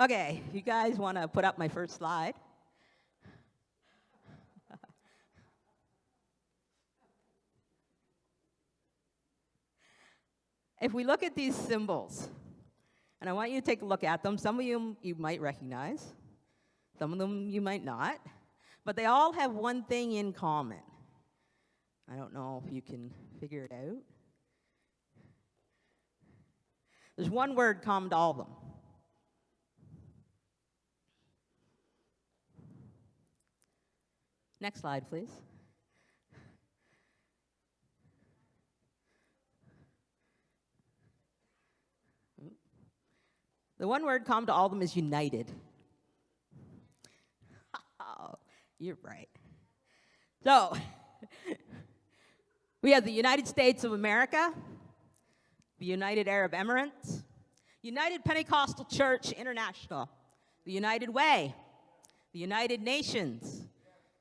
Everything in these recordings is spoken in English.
Okay, you guys want to put up my first slide? If we look at these symbols, and I want you to take a look at them, some of them you might recognize, some of them you might not, but they all have one thing in common. I don't know if you can figure it out. There's one word common to all of them. Next slide, please. The one word common to all of them is united. Oh, you're right. So, we have the United States of America, the United Arab Emirates, United Pentecostal Church International, the United Way, the United Nations,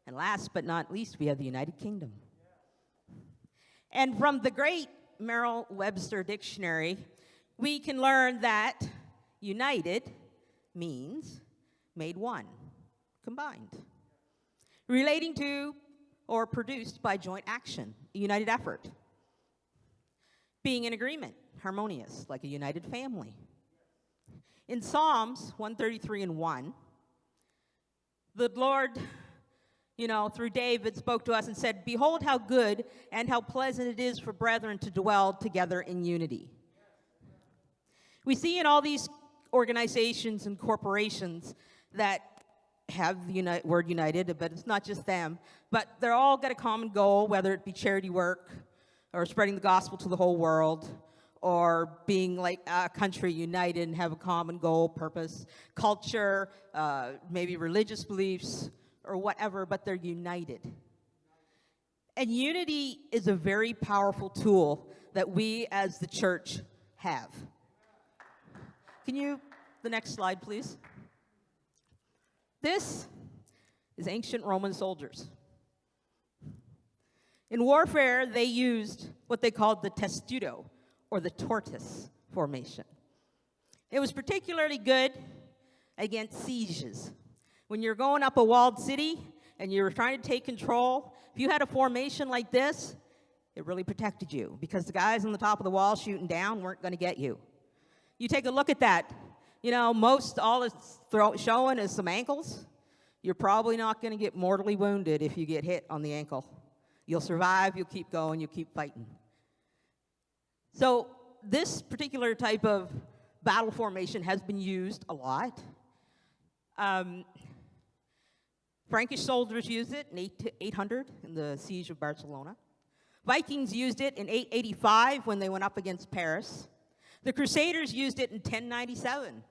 and last but not least, we have the United Kingdom. And from the great Merrill-Webster Dictionary, we can learn that united means made one, combined, relating to or produced by joint action, a united effort, being in agreement, harmonious, like a united family. In Psalms 133 and 1, the Lord, through David spoke to us and said, "Behold how good and how pleasant it is for brethren to dwell together in unity." We see in all these organizations and corporations that have the word united, but it's not just them, but they're all got a common goal, whether it be charity work or spreading the gospel to the whole world, or being like a country united and have a common goal, purpose, culture, maybe religious beliefs, or whatever, but they're united. And unity is a very powerful tool that we as the church have. The next slide, please. This is ancient Roman soldiers. In warfare, they used what they called the testudo, or the Tortoise Formation. It was particularly good against sieges. When you're going up a walled city and you're trying to take control, if you had a formation like this, it really protected you because the guys on the top of the wall shooting down weren't going to get you. You take a look at that. Most all it's showing is some ankles. You're probably not going to get mortally wounded if you get hit on the ankle. You'll survive, you'll keep going, you'll keep fighting. So this particular type of battle formation has been used a lot. Frankish soldiers used it in 800 in the siege of Barcelona. Vikings used it in 885 when they went up against Paris. The Crusaders used it in 1097.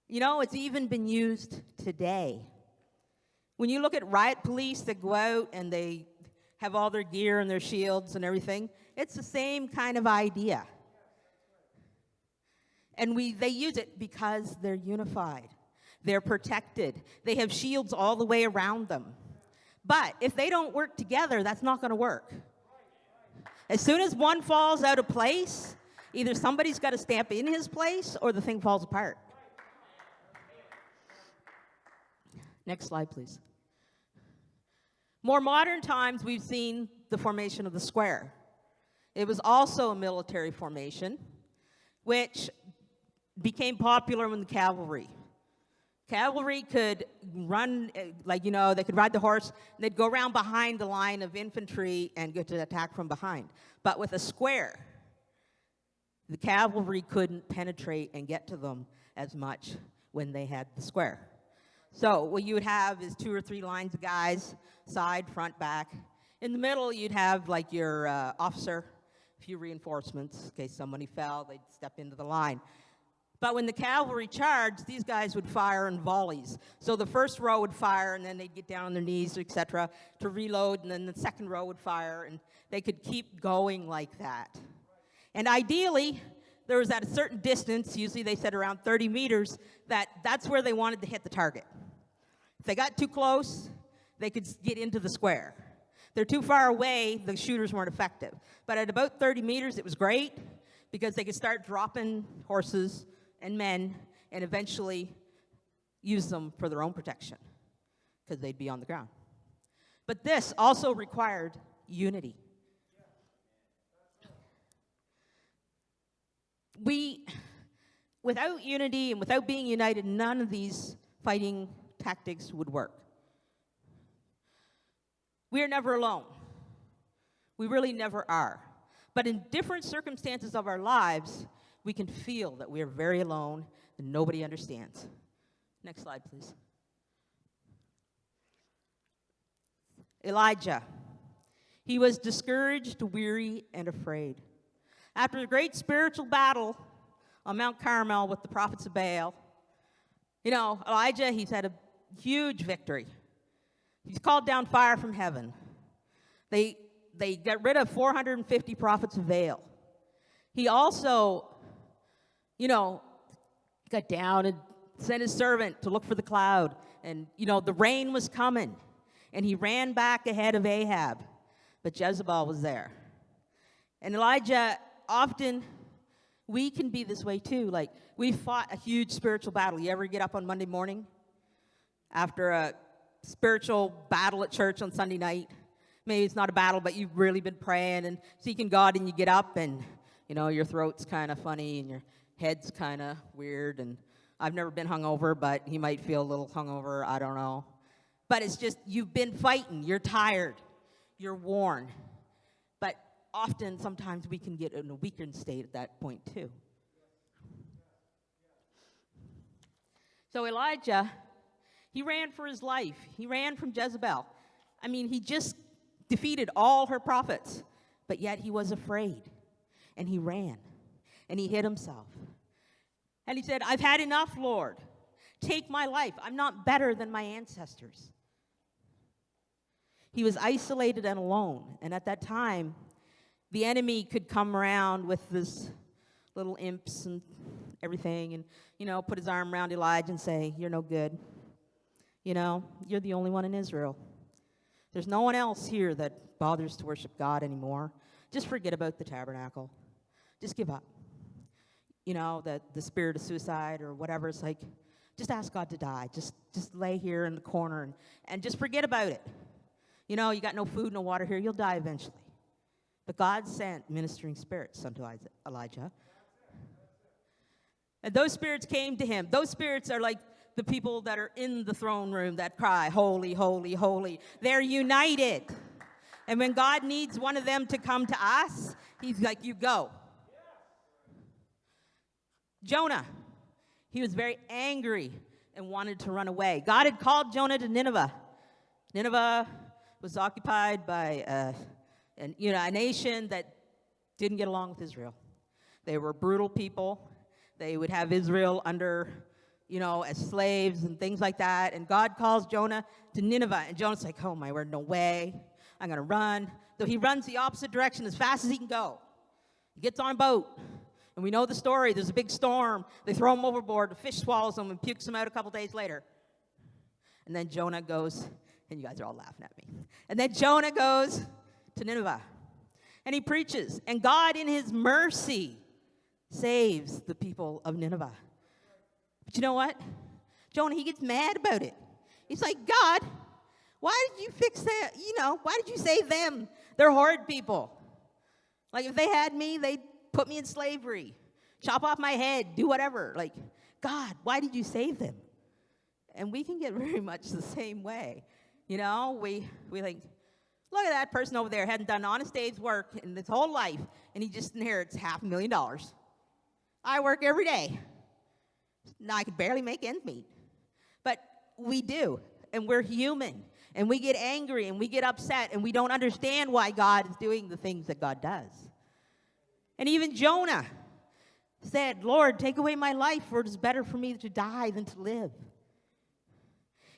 It's even been used today. When you look at riot police that go out and they have all their gear and their shields and everything, it's the same kind of idea. And they use it because they're unified. They're protected. They have shields all the way around them. But if they don't work together, that's not going to work. As soon as one falls out of place, either somebody's got to stamp in his place or the thing falls apart. Next slide, please. More modern times, we've seen the formation of the square. It was also a military formation, which became popular when the cavalry. Cavalry could run, they could ride the horse, and they'd go around behind the line of infantry and get to attack from behind. But with a square, the cavalry couldn't penetrate and get to them as much when they had the square. So what you would have is 2 or 3 lines of guys, side, front, back. In the middle, you'd have your officer, a few reinforcements. In case somebody fell, they'd step into the line. But when the cavalry charged, these guys would fire in volleys. So the first row would fire, and then they'd get down on their knees, etc., to reload, and then the second row would fire, and they could keep going like that. And ideally, there was at a certain distance, usually they said around 30 meters, that's where they wanted to hit the target. If they got too close, they could get into the square. They're too far away, the shooters weren't effective. But at about 30 meters, it was great because they could start dropping horses and men and eventually use them for their own protection because they'd be on the ground. But this also required unity. Without unity and without being united, none of these fighting tactics would work. We are never alone. We really never are. But in different circumstances of our lives, we can feel that we are very alone and nobody understands. Next slide, please. Elijah. He was discouraged, weary, and afraid. After a great spiritual battle on Mount Carmel with the prophets of Baal, Elijah, he's had a huge victory. He's called down fire from heaven. They got rid of 450 prophets of Baal. He also, got down and sent his servant to look for the cloud. And, the rain was coming. And he ran back ahead of Ahab. But Jezebel was there. And Elijah, often, we can be this way too. Like, we fought a huge spiritual battle. You ever get up on Monday morning after a spiritual battle at church on Sunday night? Maybe it's not a battle, but you've really been praying and seeking God, and you get up and, your throat's kind of funny and your head's kind of weird. And I've never been hungover, but you might feel a little hungover. I don't know. But it's just, you've been fighting. You're tired. You're worn. But often, sometimes we can get in a weakened state at that point, too. So Elijah, he ran for his life. He ran from Jezebel. He just defeated all her prophets. But yet he was afraid. And he ran. And he hid himself. And he said, I've had enough, Lord. Take my life. I'm not better than my ancestors. He was isolated and alone. And at that time, the enemy could come around with this little imps and everything and, put his arm around Elijah and say, you're no good. You're the only one in Israel. There's no one else here that bothers to worship God anymore. Just forget about the tabernacle. Just give up. The spirit of suicide or whatever. It's like, just ask God to die. Just lay here in the corner and just forget about it. You got no food, no water here. You'll die eventually. But God sent ministering spirits unto Elijah. And those spirits came to him. Those spirits are like the people that are in the throne room that cry, holy, holy, holy. They're united. And when God needs one of them to come to us, he's like, you go. Jonah, he was very angry and wanted to run away. God had called Jonah to Nineveh. Nineveh was occupied by a nation that didn't get along with Israel. They were brutal people. They would have Israel under, as slaves and things like that. And God calls Jonah to Nineveh. And Jonah's like, oh, my word, no way. I'm going to run. So he runs the opposite direction as fast as he can go. He gets on a boat. And we know the story. There's a big storm. They throw him overboard. The fish swallows him and pukes him out a couple days later. And then Jonah goes, and you guys are all laughing at me. And then Jonah goes to Nineveh. And he preaches. And God, in his mercy, saves the people of Nineveh. But you know what? Jonah, he gets mad about it. He's like, God, why did you fix that? Why did you save them? They're horrid people. Like, if they had me, they'd put me in slavery, chop off my head, do whatever. Like, God, why did you save them? And we can get very much the same way. We think, look at that person over there, hadn't done an honest day's work in his whole life, and he just inherits $500,000. I work every day. Now I could barely make ends meet. But we do, and we're human, and we get angry, and we get upset, and we don't understand why God is doing the things that God does. And even Jonah said, Lord, take away my life, for it is better for me to die than to live.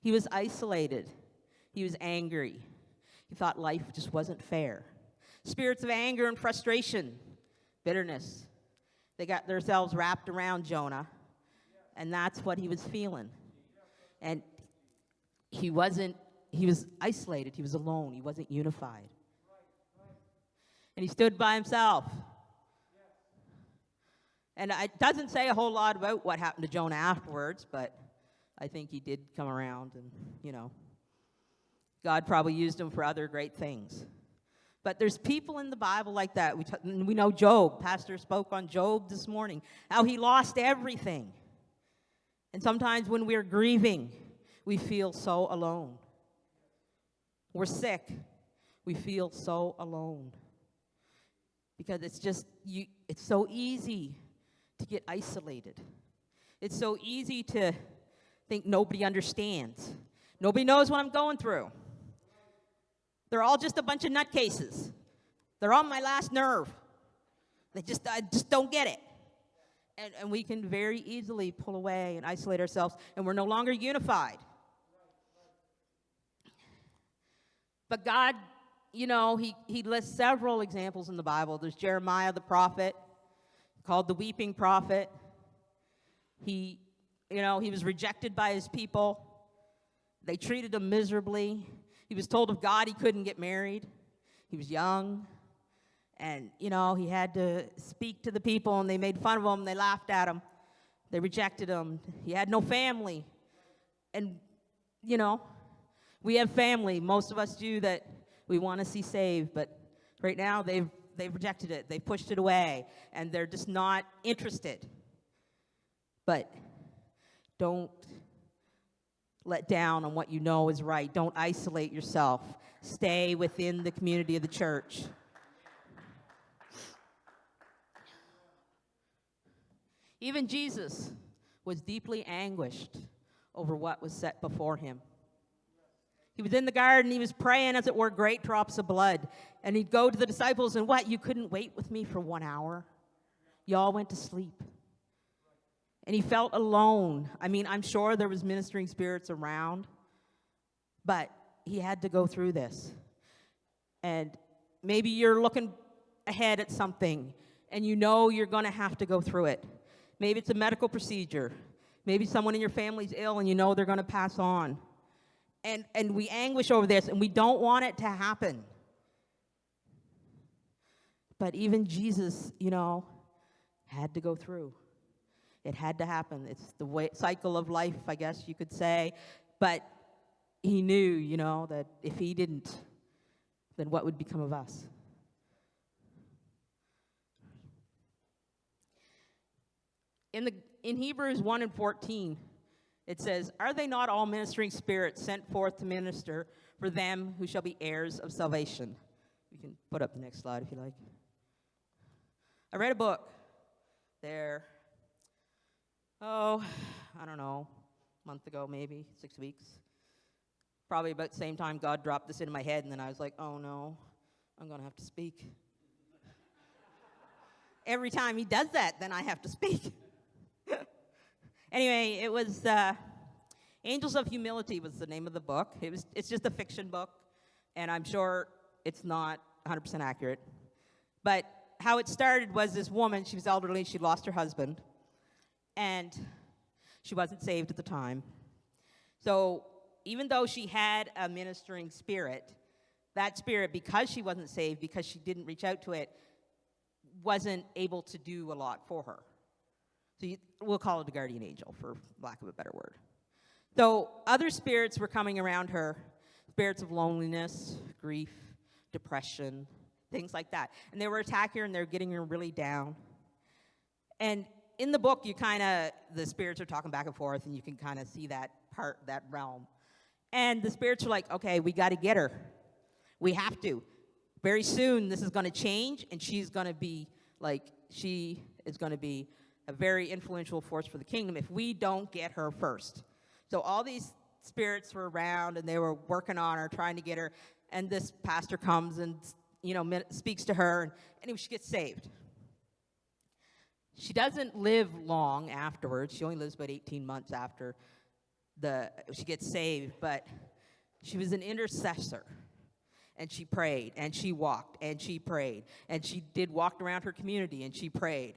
He was isolated. He was angry. He thought life just wasn't fair. Spirits of anger and frustration, bitterness, they got themselves wrapped around Jonah, and that's what he was feeling. And he was isolated. He was alone. He wasn't unified. And he stood by himself. And it doesn't say a whole lot about what happened to Jonah afterwards, but I think he did come around and, God probably used him for other great things. But there's people in the Bible like that. We know Job. Pastor spoke on Job this morning, how he lost everything. And sometimes when we're grieving, we feel so alone. We're sick. We feel so alone. Because it's so easy to get isolated. It's so easy to think nobody understands. Nobody knows what I'm going through. They're all just a bunch of nutcases. They're on my last nerve. I just don't get it. And we can very easily pull away and isolate ourselves, and we're no longer unified. But God, he lists several examples in the Bible. There's Jeremiah the prophet, called the weeping prophet. He was rejected by his people. They treated him miserably. He was told of God he couldn't get married. He was young. And, he had to speak to the people, and they made fun of him. They laughed at him. They rejected him. He had no family. And, we have family. Most of us do that we want to see saved. But right now, they've rejected it. They've pushed it away. And they're just not interested. But don't let down on what you know is right. Don't isolate yourself. Stay within the community of the church. Even Jesus was deeply anguished over what was set before him. He was in the garden. He was praying, as it were, great drops of blood. And he'd go to the disciples and, "What, you couldn't wait with me for 1 hour? You all went to sleep." And he felt alone. I'm sure there was ministering spirits around, but he had to go through this. And maybe you're looking ahead at something, and you're going to have to go through it. Maybe it's a medical procedure. Maybe someone in your family's ill, and they're going to pass on. And we anguish over this, and we don't want it to happen. But even Jesus, had to go through. It had to happen. It's the cycle of life, I guess you could say. But he knew, that if he didn't, then what would become of us? In Hebrews 1:14, it says, "Are they not all ministering spirits sent forth to minister for them who shall be heirs of salvation?" You can put up the next slide if you like. I read a book there. I don't know, a month ago, maybe 6 weeks. Probably about the same time God dropped this into my head, and then I was like, oh no, I'm going to have to speak. Every time he does that, then I have to speak. Anyway, it was Angels of Humility was the name of the book. It's just a fiction book, and I'm sure it's not 100% accurate. But how it started was this woman, she was elderly, she lost her husband. And she wasn't saved at the time. So even though she had a ministering spirit, that spirit, because she wasn't saved, because she didn't reach out to it, wasn't able to do a lot for her. So we'll call it a guardian angel, for lack of a better word. So other spirits were coming around her, spirits of loneliness, grief, depression, things like that. And they were attacking her, and they were getting her really down. And in the book, the spirits are talking back and forth, and you can kind of see that realm. And the spirits are like, okay, we got to get her. We have to. Very soon, this is going to change, and she is going to be a very influential force for the kingdom if we don't get her first. So all these spirits were around, and they were working on her, trying to get her. And this pastor comes and, speaks to her, and anyway, she gets saved. She doesn't live long afterwards. She only lives about 18 months after she gets saved, but she was an intercessor. And she prayed, and she walked, and she prayed. And she walked around her community, and she prayed.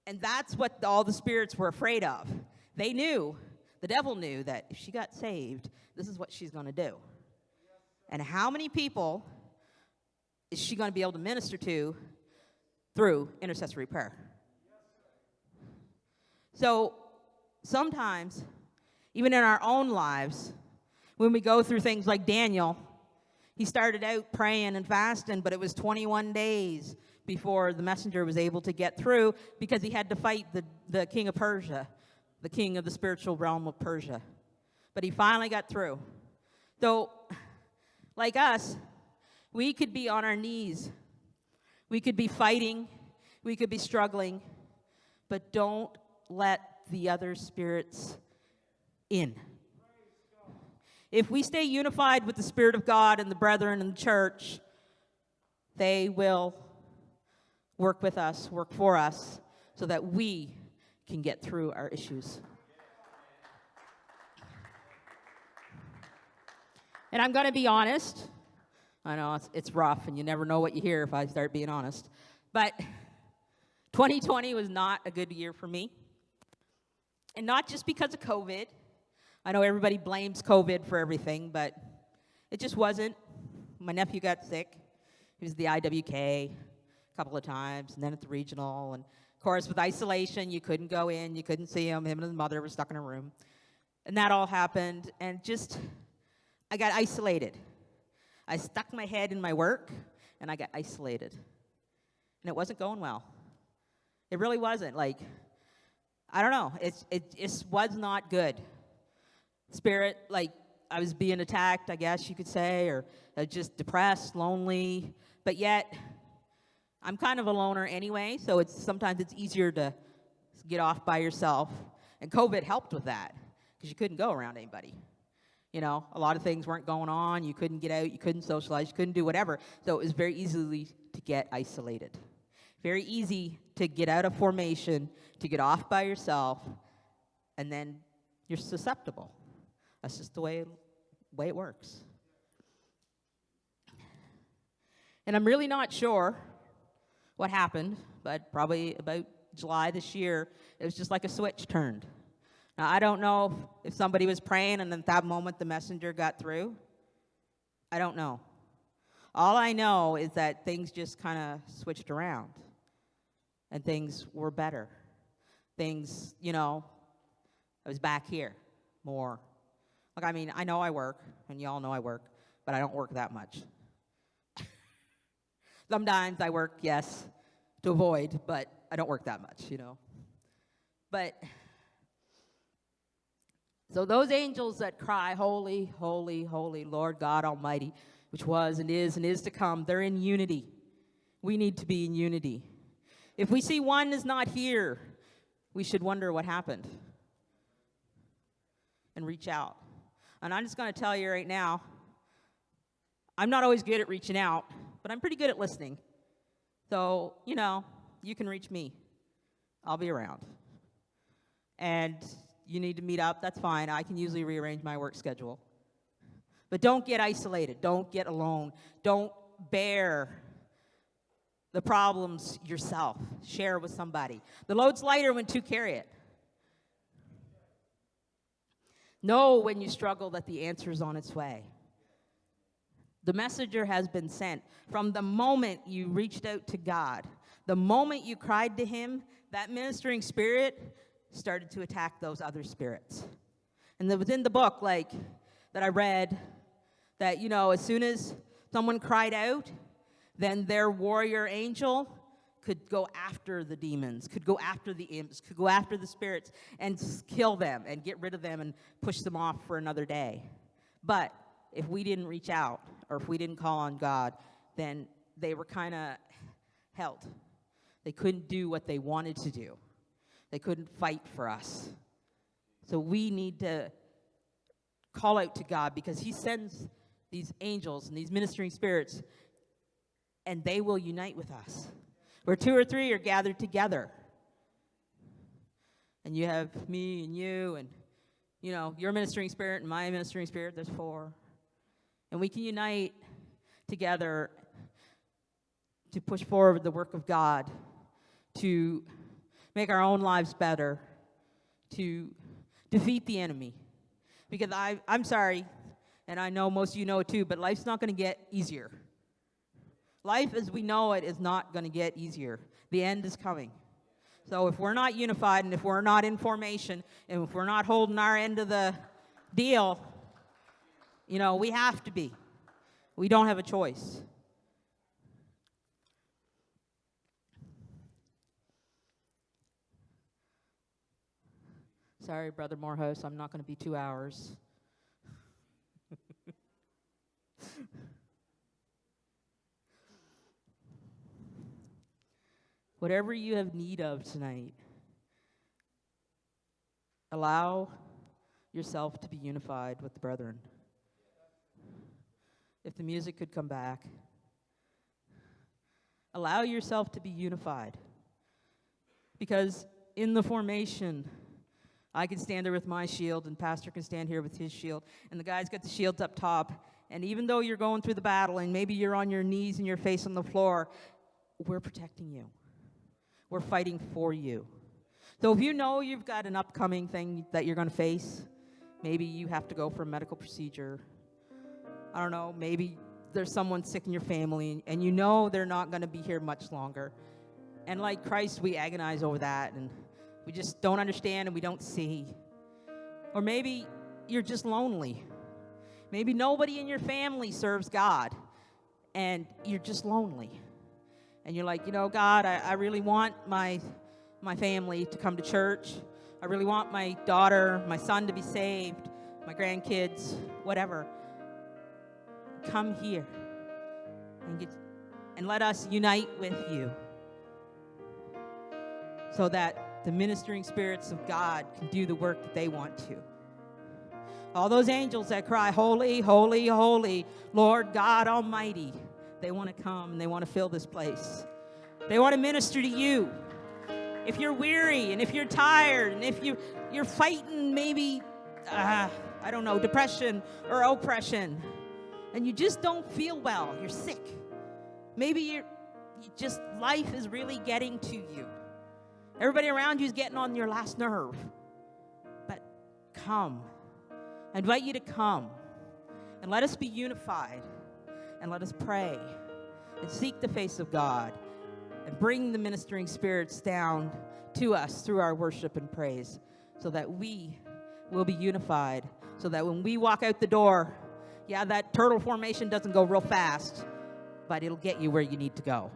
And that's what all the spirits were afraid of. They knew, the devil knew, that if she got saved, this is what she's going to do. And how many people is she going to be able to minister to through intercessory prayer? So sometimes, even in our own lives, when we go through things like Daniel, he started out praying and fasting, but it was 21 days before the messenger was able to get through because he had to fight the king of Persia, the king of the spiritual realm of Persia. But he finally got through. So, like us, we could be on our knees. We could be fighting. We could be struggling. But don't let the other spirits in. If we stay unified with the Spirit of God and the brethren in the church, they will work with us, work for us, so that we can get through our issues. And I'm going to be honest. I know it's rough, and you never know what you hear if I start being honest. But 2020 was not a good year for me. And not just because of COVID. I know everybody blames COVID for everything, but it just wasn't. My nephew got sick. He was at the IWK a couple of times, and then at the regional. And, of course, with isolation, you couldn't go in. You couldn't see him. Him and his mother were stuck in a room. And that all happened, and I got isolated. I stuck my head in my work, and I got isolated. And it wasn't going well. It really wasn't. I don't know. It just was not good. Spirit, I was being attacked, I guess you could say, or just depressed, lonely. But yet, I'm kind of a loner anyway, so sometimes it's easier to get off by yourself. And COVID helped with that, because you couldn't go around anybody. You know, a lot of things weren't going on. You couldn't get out. You couldn't socialize. You couldn't do whatever. So it was very easy to get isolated. Very easy to get out of formation, to get off by yourself, and then you're susceptible. That's just the way it works. And I'm really not sure what happened, but probably about July this year, it was just like a switch turned. Now, I don't know if somebody was praying and at that moment the messenger got through. I don't know. All I know is that things just kind of switched around and things were better. Things, I was back here more. I know I work, and you all know I work, but I don't work that much. Sometimes I work, yes, to avoid, but I don't work that much, But, so those angels that cry, holy, holy, holy, Lord God Almighty, which was and is to come, they're in unity. We need to be in unity. If we see one is not here, we should wonder what happened and reach out. And I'm just going to tell you right now, I'm not always good at reaching out, but I'm pretty good at listening. So, you can reach me. I'll be around. And you need to meet up, that's fine. I can usually rearrange my work schedule. But don't get isolated. Don't get alone. Don't bear the problems yourself. Share with somebody. The load's lighter when two carry it. Know when you struggle that the answer is on its way. The messenger has been sent. From the moment you reached out to God, the moment you cried to him, that ministering spirit started to attack those other spirits. And it was in the book, that I read, that, as soon as someone cried out, then their warrior angel could go after the demons, could go after the imps, could go after the spirits and kill them and get rid of them and push them off for another day. But if we didn't reach out or if we didn't call on God, then they were kind of held. They couldn't do what they wanted to do. They couldn't fight for us. So we need to call out to God because he sends these angels and these ministering spirits and they will unite with us. Where two or three are gathered together. And you have me and you and, your ministering spirit and my ministering spirit, there's 4. And we can unite together to push forward the work of God, to make our own lives better, to defeat the enemy. Because I'm sorry, and I know most of you know it too, but life's not going to get easier. Life as we know it is not going to get easier. The end is coming. So if we're not unified, and if we're not in formation, and if we're not holding our end of the deal, we have to be. We don't have a choice. Sorry, Brother Morehouse, I'm not going to be 2 hours. Whatever you have need of tonight, allow yourself to be unified with the brethren. If the music could come back, allow yourself to be unified. Because in the formation, I can stand there with my shield, and Pastor can stand here with his shield, and the guys got the shields up top. And even though you're going through the battle, and maybe you're on your knees and your face on the floor, we're protecting you. We're fighting for you. So if you know you've got an upcoming thing that you're going to face, maybe you have to go for a medical procedure. I don't know, maybe there's someone sick in your family, and you know they're not going to be here much longer. And like Christ, we agonize over that, and we just don't understand and we don't see. Or maybe you're just lonely. Maybe nobody in your family serves God, and you're just lonely. And you're like, God, I really want my family to come to church. I really want my daughter, my son to be saved, my grandkids, whatever. Come here and let us unite with you so that the ministering spirits of God can do the work that they want to. All those angels that cry, holy, holy, holy, Lord God Almighty, they want to come and they want to fill this place. They want to minister to you. If you're weary and if you're tired and if you're fighting maybe, depression or oppression, and you just don't feel well, you're sick. Maybe life is really getting to you. Everybody around you is getting on your last nerve. But come. I invite you to come and let us be unified and let us pray and seek the face of God and bring the ministering spirits down to us through our worship and praise so that we will be unified, so that when we walk out the door, that turtle formation doesn't go real fast, but it'll get you where you need to go.